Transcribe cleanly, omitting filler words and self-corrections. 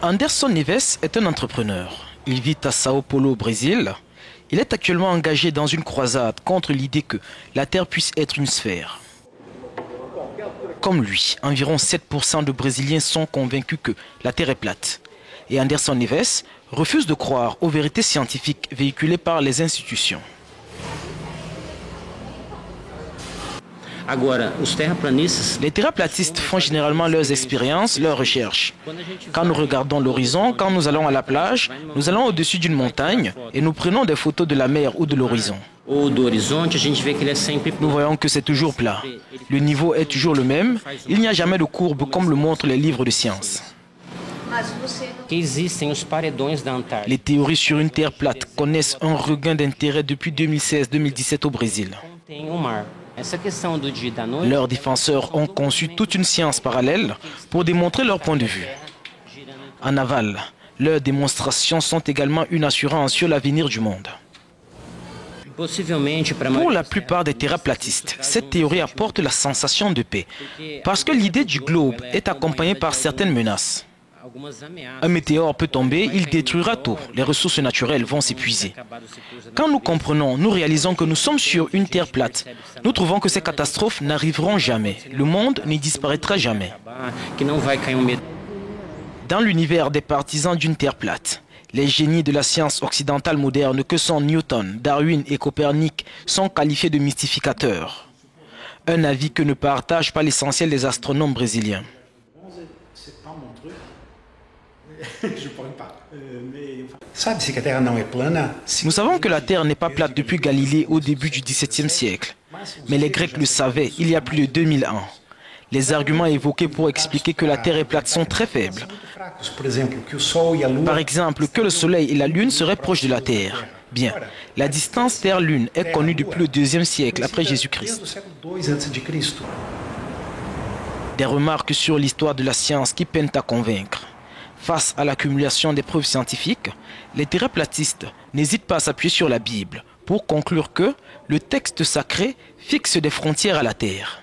Anderson Neves est un entrepreneur. Il vit à Sao Paulo, au Brésil. Il est actuellement engagé dans une croisade contre l'idée que la Terre puisse être une sphère. Comme lui, environ 7% de Brésiliens sont convaincus que la Terre est plate. Et Anderson Neves refuse de croire aux vérités scientifiques véhiculées par les institutions. Les terraplanistes font généralement leurs expériences, leurs recherches. Quand nous regardons l'horizon, quand nous allons à la plage, nous allons au-dessus d'une montagne et nous prenons des photos de la mer ou de l'horizon. Nous voyons que c'est toujours plat. Le niveau est toujours le même. Il n'y a jamais de courbe comme le montrent les livres de science. Les théories sur une terre plate connaissent un regain d'intérêt depuis 2016-2017 au Brésil. Leurs défenseurs ont conçu toute une science parallèle pour démontrer leur point de vue. En aval, leurs démonstrations sont également une assurance sur l'avenir du monde. Pour la plupart des terraplatistes, cette théorie apporte la sensation de paix, parce que l'idée du globe est accompagnée par certaines menaces. Un météore peut tomber, il détruira tout, les ressources naturelles vont s'épuiser. Quand nous comprenons, nous réalisons que nous sommes sur une terre plate. Nous trouvons que ces catastrophes n'arriveront jamais. Le monde n'y disparaîtra jamais. Dans l'univers des partisans d'une terre plate, les génies de la science occidentale moderne que sont Newton, Darwin et Copernic sont qualifiés de mystificateurs. Un avis que ne partagent pas l'essentiel des astronomes brésiliens. Nous savons que la Terre n'est pas plate depuis Galilée au début du XVIIe siècle. Mais les Grecs le savaient il y a plus de 2000 ans. Les arguments évoqués pour expliquer que la Terre est plate sont très faibles. Par exemple, que le Soleil et la Lune seraient proches de la Terre. Bien, la distance Terre-Lune est connue depuis le IIe siècle après Jésus-Christ. Des remarques sur l'histoire de la science qui peinent à convaincre. Face à l'accumulation des preuves scientifiques, les terraplatistes n'hésitent pas à s'appuyer sur la Bible pour conclure que le texte sacré fixe des frontières à la Terre.